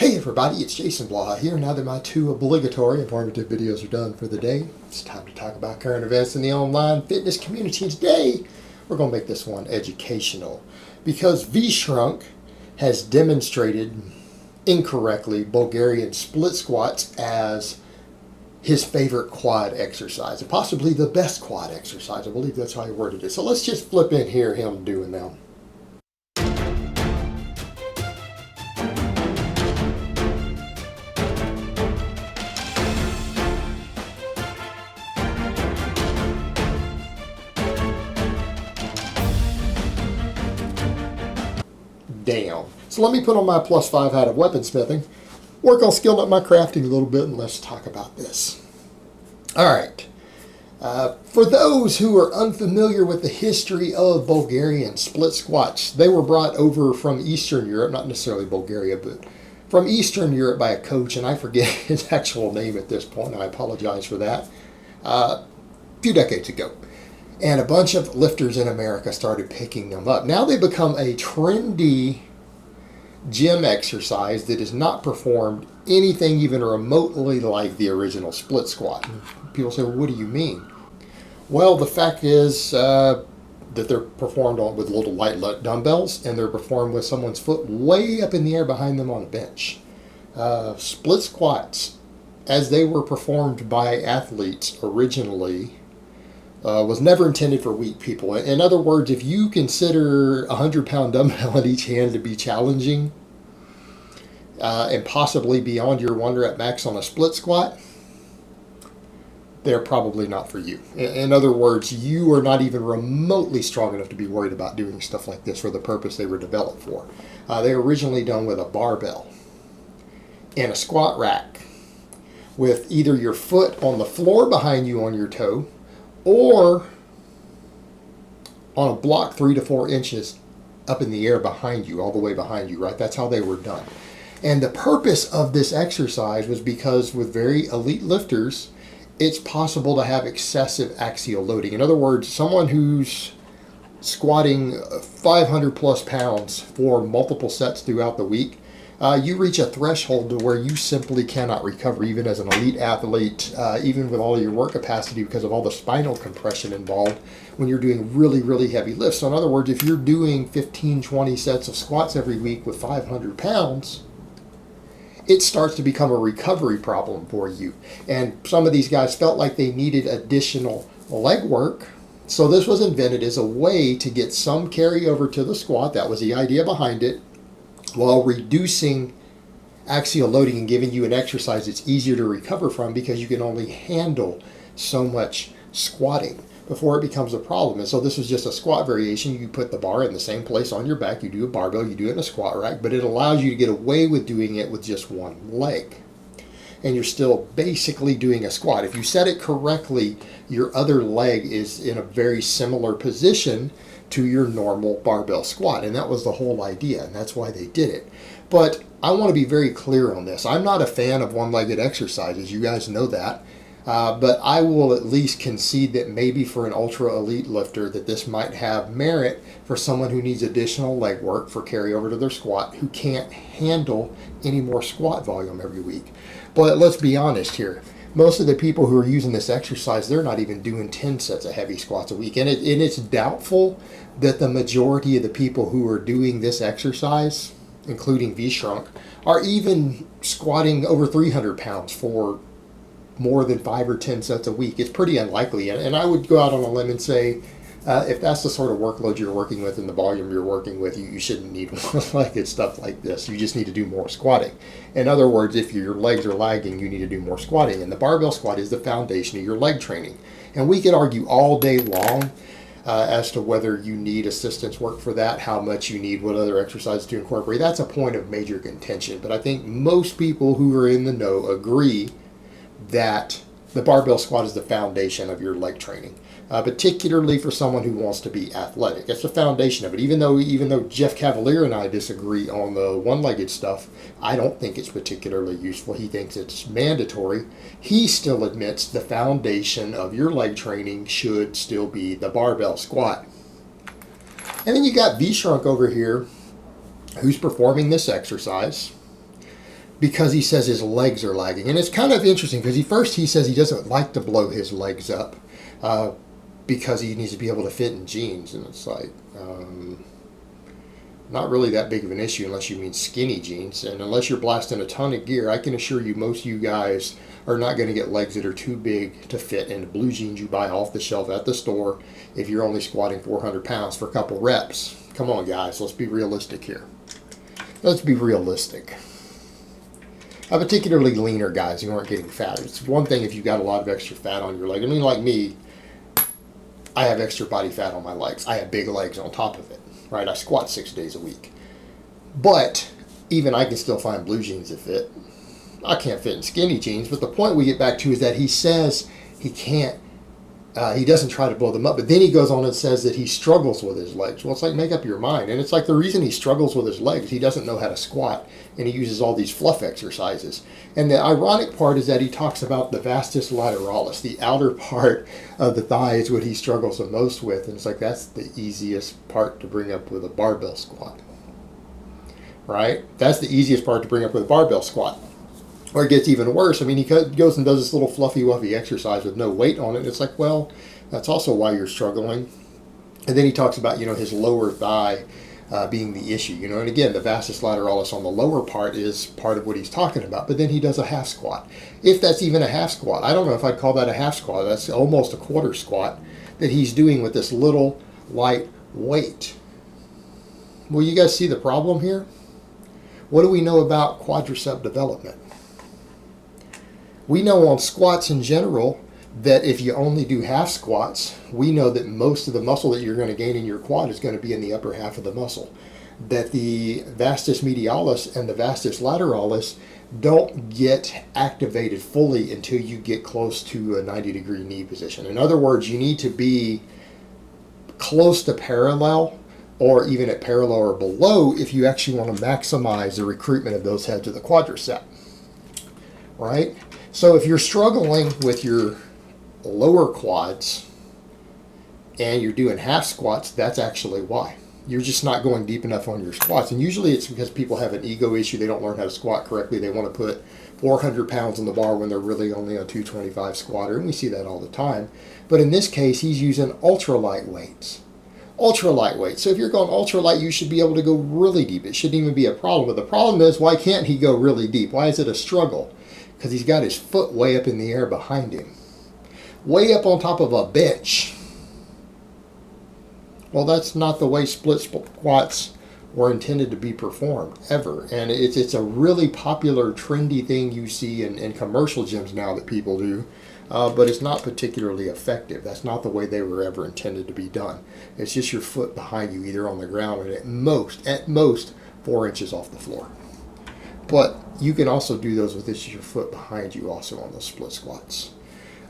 Hey everybody, it's Jason Blaha here. Now that my two obligatory informative videos are done for the day, it's time to talk about current events in the online fitness community. And today, we're going to make this one educational because V-Shrunk has demonstrated incorrectly Bulgarian split squats as his favorite quad exercise, and possibly the best quad exercise. I believe that's how he worded it. So let's just flip in here, him doing them. Down. So let me put on my +5 hat of weaponsmithing, work on skilling up my crafting a little bit, and let's talk about this. All right. For those who are unfamiliar with the history of Bulgarian split squats, they were brought over from Eastern Europe, not necessarily Bulgaria, but from Eastern Europe by a coach, and I forget his actual name at this point, and I apologize for that, a few decades ago. And a bunch of lifters in America started picking them up. Now they become a trendy gym exercise that is not performed anything even remotely like the original split squat. People say, well, what do you mean? Well, the fact is that they're performed with little light dumbbells, and they're performed with someone's foot way up in the air behind them on a bench. Split squats, as they were performed by athletes originally, was never intended for weak people. In other words, if you consider a 100-pound dumbbell in each hand to be challenging and possibly beyond your 1 rep max on a split squat, they're probably not for you. In other words, you are not even remotely strong enough to be worried about doing stuff like this for the purpose they were developed for. They were originally done with a barbell and a squat rack with either your foot on the floor behind you on your toe, or on a block 3 to 4 inches up in the air behind you, all the way behind you, right? That's how they were done. And the purpose of this exercise was because with very elite lifters, it's possible to have excessive axial loading. In other words, someone who's squatting 500 plus pounds for multiple sets throughout the week, you reach a threshold to where you simply cannot recover, even as an elite athlete, even with all your work capacity, because of all the spinal compression involved when you're doing really, really heavy lifts. So in other words, if you're doing 15, 20 sets of squats every week with 500 pounds, it starts to become a recovery problem for you. And some of these guys felt like they needed additional leg work. So this was invented as a way to get some carryover to the squat. That was the idea behind it, while reducing axial loading and giving you an exercise that's easier to recover from, because you can only handle so much squatting before it becomes a problem. And so this was just a squat variation. You put the bar in the same place on your back. You do a barbell, you do it in a squat rack, but it allows you to get away with doing it with just one leg. And you're still basically doing a squat. If you set it correctly, your other leg is in a very similar position to your normal barbell squat. And that was the whole idea, and that's why they did it. But I want to be very clear on this. I'm not a fan of one-legged exercises. You guys know that. But I will at least concede that maybe for an ultra-elite lifter that this might have merit for someone who needs additional leg work for carryover to their squat, who can't handle any more squat volume every week. But let's be honest here. Most of the people who are using this exercise, they're not even doing 10 sets of heavy squats a week. And it's doubtful that the majority of the people who are doing this exercise, including V-Shrunk, are even squatting over 300 pounds for more than 5 or 10 sets a week. It's pretty unlikely. And I would go out on a limb and say, if that's the sort of workload you're working with and the volume you're working with, you shouldn't need one-legged stuff like this. You just need to do more squatting. In other words, if your legs are lagging, you need to do more squatting. And the barbell squat is the foundation of your leg training. And we could argue all day long as to whether you need assistance work for that, how much you need, what other exercises to incorporate. That's a point of major contention. But I think most people who are in the know agree that the barbell squat is the foundation of your leg training, particularly for someone who wants to be athletic. That's the foundation of it. Even though Jeff Cavalier and I disagree on the one-legged stuff, I don't think it's particularly useful. He thinks it's mandatory. He still admits the foundation of your leg training should still be the barbell squat. And then you got V-Shrunk over here, who's performing this exercise because he says his legs are lagging. And it's kind of interesting because first he says he doesn't like to blow his legs up because he needs to be able to fit in jeans. And it's like, not really that big of an issue unless you mean skinny jeans. And unless you're blasting a ton of gear, I can assure you most of you guys are not going to get legs that are too big to fit in the blue jeans you buy off the shelf at the store if you're only squatting 400 pounds for a couple reps. Come on, guys, let's be realistic here. Let's be realistic. Particularly leaner guys who aren't getting fat. It's one thing if you've got a lot of extra fat on your leg. I mean, like me, I have extra body fat on my legs. I have big legs on top of it, right? I squat 6 days a week. But even I can still find blue jeans that fit. I can't fit in skinny jeans, but the point we get back to is that he says he can't, he doesn't try to blow them up, but then he goes on and says that he struggles with his legs. Well, it's like, make up your mind. And it's like the reason he struggles with his legs, he doesn't know how to squat, and he uses all these fluff exercises. And the ironic part is that he talks about the vastus lateralis, the outer part of the thigh is what he struggles the most with. And it's like, that's the easiest part to bring up with a barbell squat, right? That's the easiest part to bring up with a barbell squat. Or it gets even worse. I mean, he goes and does this little fluffy wuffy exercise with no weight on it. It's like, well, that's also why you're struggling. And then he talks about, his lower thigh being the issue, And again, the vastus lateralis on the lower part is part of what he's talking about. But then he does a half squat. If that's even a half squat, I don't know if I'd call that a half squat. That's almost a quarter squat that he's doing with this little light weight. Well, you guys see the problem here? What do we know about quadricep development? We know on squats in general that if you only do half squats, we know that most of the muscle that you're going to gain in your quad is going to be in the upper half of the muscle. That the vastus medialis and the vastus lateralis don't get activated fully until you get close to a 90-degree knee position. In other words, you need to be close to parallel or even at parallel or below if you actually want to maximize the recruitment of those heads of the quadricep, right? So if you're struggling with your lower quads and you're doing half squats, that's actually why. You're just not going deep enough on your squats. And usually it's because people have an ego issue. They don't learn how to squat correctly. They want to put 400 pounds on the bar when they're really only a 225 squatter. And we see that all the time. But in this case, he's using ultra light weights. Ultra lightweight. So if you're going ultra light, you should be able to go really deep. It shouldn't even be a problem. But the problem is, why can't he go really deep? Why is it a struggle? Because he's got his foot way up in the air behind him. Way up on top of a bench. Well, that's not the way split squats were intended to be performed, ever. And it's a really popular, trendy thing you see in commercial gyms now that people do. But it's not particularly effective. That's not the way they were ever intended to be done. It's just your foot behind you, either on the ground or at most 4 inches off the floor. But you can also do those with just your foot behind you also on those split squats.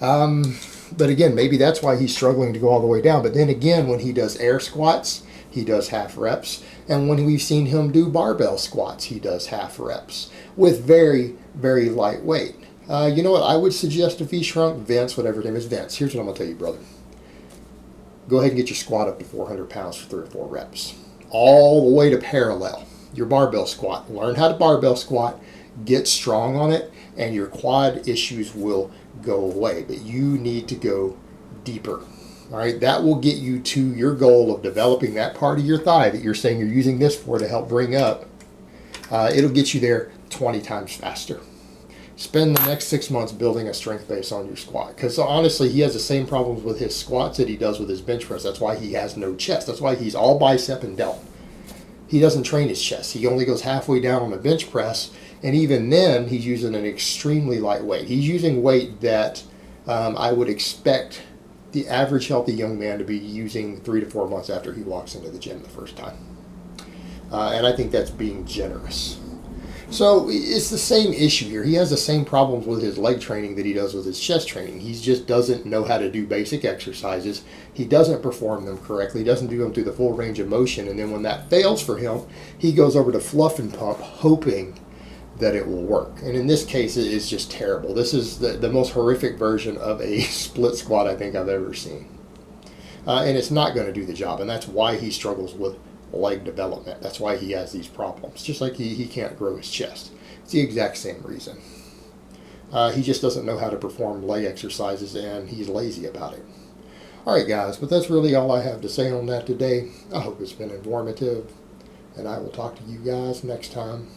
But again, maybe that's why he's struggling to go all the way down. But then again, when he does air squats, he does half reps. And when we've seen him do barbell squats, he does half reps with very, very light weight. You know what I would suggest if he shrunk? Vince, whatever his name is, Vince. Here's what I'm going to tell you, brother. Go ahead and get your squat up to 400 pounds for 3 or 4 reps. All the way to parallel. Your barbell squat. Learn how to barbell squat. Get strong on it, and your quad issues will go away. But you need to go deeper. All right, that will get you to your goal of developing that part of your thigh that you're saying you're using this for to help bring up. It'll get you there 20 times faster. Spend the next 6 months building a strength base on your squat. Because honestly, he has the same problems with his squats that he does with his bench press. That's why he has no chest. That's why he's all bicep and delt. He doesn't train his chest. He only goes halfway down on the bench press. And even then, he's using an extremely light weight. He's using weight that I would expect the average healthy young man to be using 3 to 4 months after he walks into the gym the first time. And I think that's being generous. So it's the same issue here. He has the same problems with his leg training that he does with his chest training. He just doesn't know how to do basic exercises. He doesn't perform them correctly. He doesn't do them through the full range of motion. And then when that fails for him, he goes over to fluff and pump, hoping that it will work. And in this case, it is just terrible. This is the most horrific version of a split squat I think I've ever seen. And it's not going to do the job. And that's why he struggles with leg development. That's why he has these problems. Just like he can't grow his chest. It's the exact same reason. He just doesn't know how to perform leg exercises, and he's lazy about it. Alright guys, but that's really all I have to say on that today. I hope it's been informative, and I will talk to you guys next time.